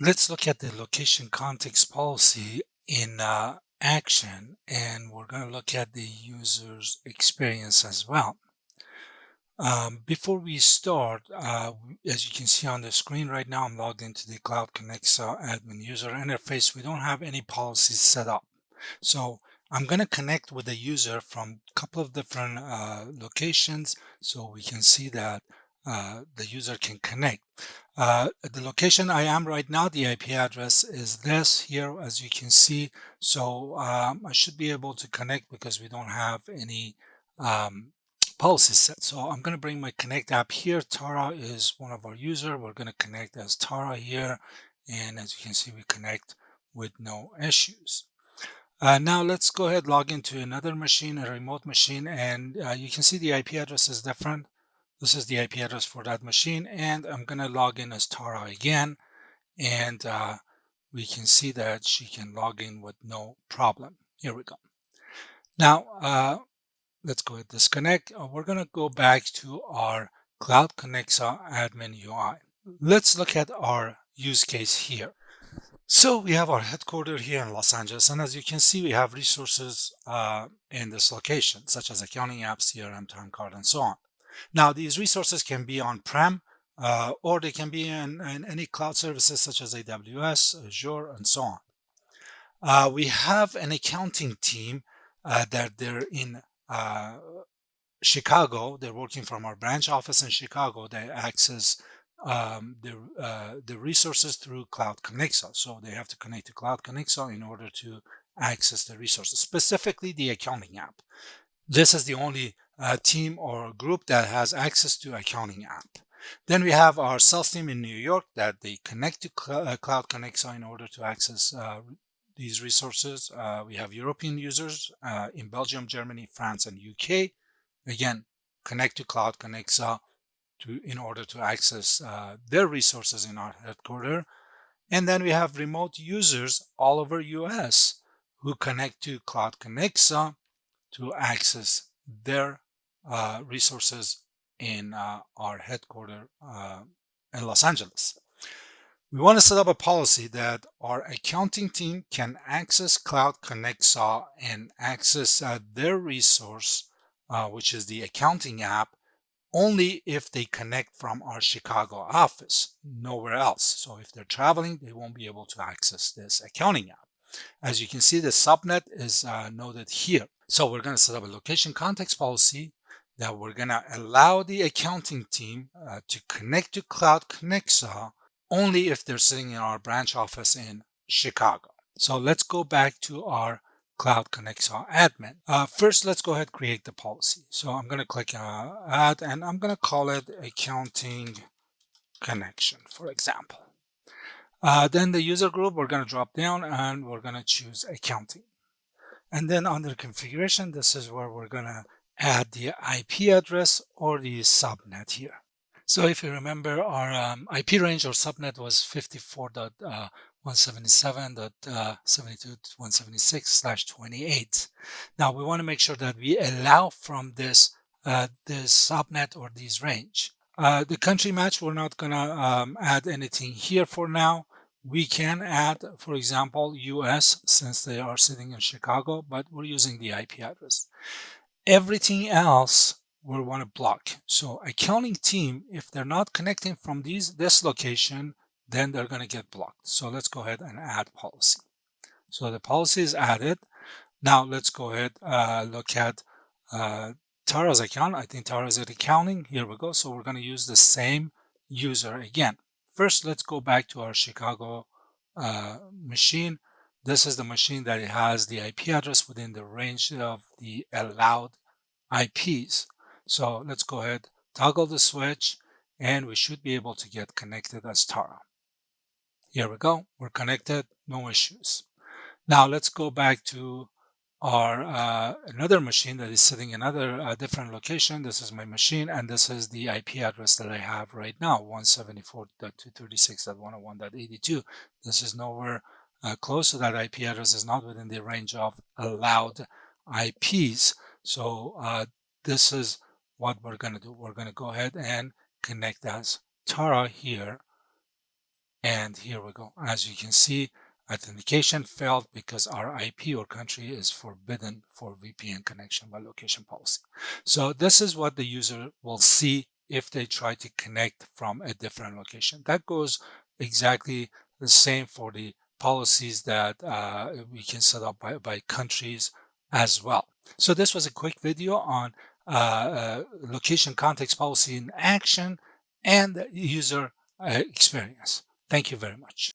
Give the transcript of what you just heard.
Let's look at the location context policy in action, and we're going to look at the user's experience as well. Before we start, as you can see on the screen right now, I'm logged into the CloudConnexa admin user interface. We don't have any policies set up. So I'm going to connect with the user from a couple of different locations so we can see that the user can connect. The location I am right now, the IP address is this here, as you can see. So I should be able to connect because we don't have any policy set. So I'm going to bring my Connect app here. Tara is one of our users. We're going to connect as Tara here. And as you can see, we connect with no issues. Now let's go ahead, log into another machine, a remote machine, and you can see the IP address is different. This is the IP address for that machine, and I'm going to log in as Tara again, and we can see that she can log in with no problem. Here we go. Now, let's go ahead, disconnect. We're going to go back to our CloudConnexa admin UI. Let's look at our use case here. So we have our headquarters here in Los Angeles, and as you can see, we have resources in this location, such as accounting apps, CRM, time card, and so on. Now, these resources can be on-prem, or they can be in any cloud services such as AWS, Azure, and so on. We have an accounting team that they're in Chicago. They're working from our branch office in Chicago. They access the resources through CloudConnexa. So they have to connect to CloudConnexa in order to access the resources, specifically the accounting app. This is the only team or group that has access to accounting app. Then we have our sales team in New York that they connect to CloudConnexa in order to access these resources. We have European users in Belgium, Germany, France, and UK. Again, connect to CloudConnexa in order to access their resources in our headquarters. And then we have remote users all over US who connect to CloudConnexa to access their resources in our headquarters in Los Angeles. We want to set up a policy that our accounting team can access CloudConnexa and access their resource, which is the accounting app, only if they connect from our Chicago office, nowhere else. So if they're traveling, they won't be able to access this accounting app. As you can see, the subnet is noted here. So we're going to set up a location context policy that we're going to allow the accounting team to connect to CloudConnexa only if they're sitting in our branch office in Chicago. So let's go back to our CloudConnexa admin. First, let's go ahead and create the policy. So I'm going to click add, and I'm going to call it accounting connection, for example. Then the user group, we're going to drop down and we're going to choose accounting. And then under configuration, this is where we're going to add the IP address or the subnet here. So if you remember, our IP range or subnet was 54.177.72.176/28. Now we want to make sure that we allow from this subnet or this range. The country match, we're not going to add anything here for now. We can add, for example, US, since they are sitting in Chicago, but we're using the IP address. Everything else we want to block. So accounting team, if they're not connecting from this location, then they're going to get blocked. So let's go ahead and add policy. So the policy is added. Now let's go ahead look at Tara's account. I think Tara's at accounting. Here we go. So we're going to use the same user again. First, let's go back to our Chicago machine. This is the machine that has the IP address within the range of the allowed IPs. So let's go ahead, toggle the switch, and we should be able to get connected as Tara. Here we go. We're connected, no issues. Now let's go back to our another machine that is sitting in another different location. This is my machine, and this is the IP address that I have right now, 174.236.101.82. This is nowhere close to that IP address. Is not within the range of allowed IPs. So this is what we're going to do. We're going to go ahead and connect as Tara here And here we go. As you can see, authentication failed because our IP or country is forbidden for VPN connection by location policy. So this is what the user will see if they try to connect from a different location. That goes exactly the same for the policies that we can set up by countries as well. So this was a quick video on location context policy in action and user experience. Thank you very much.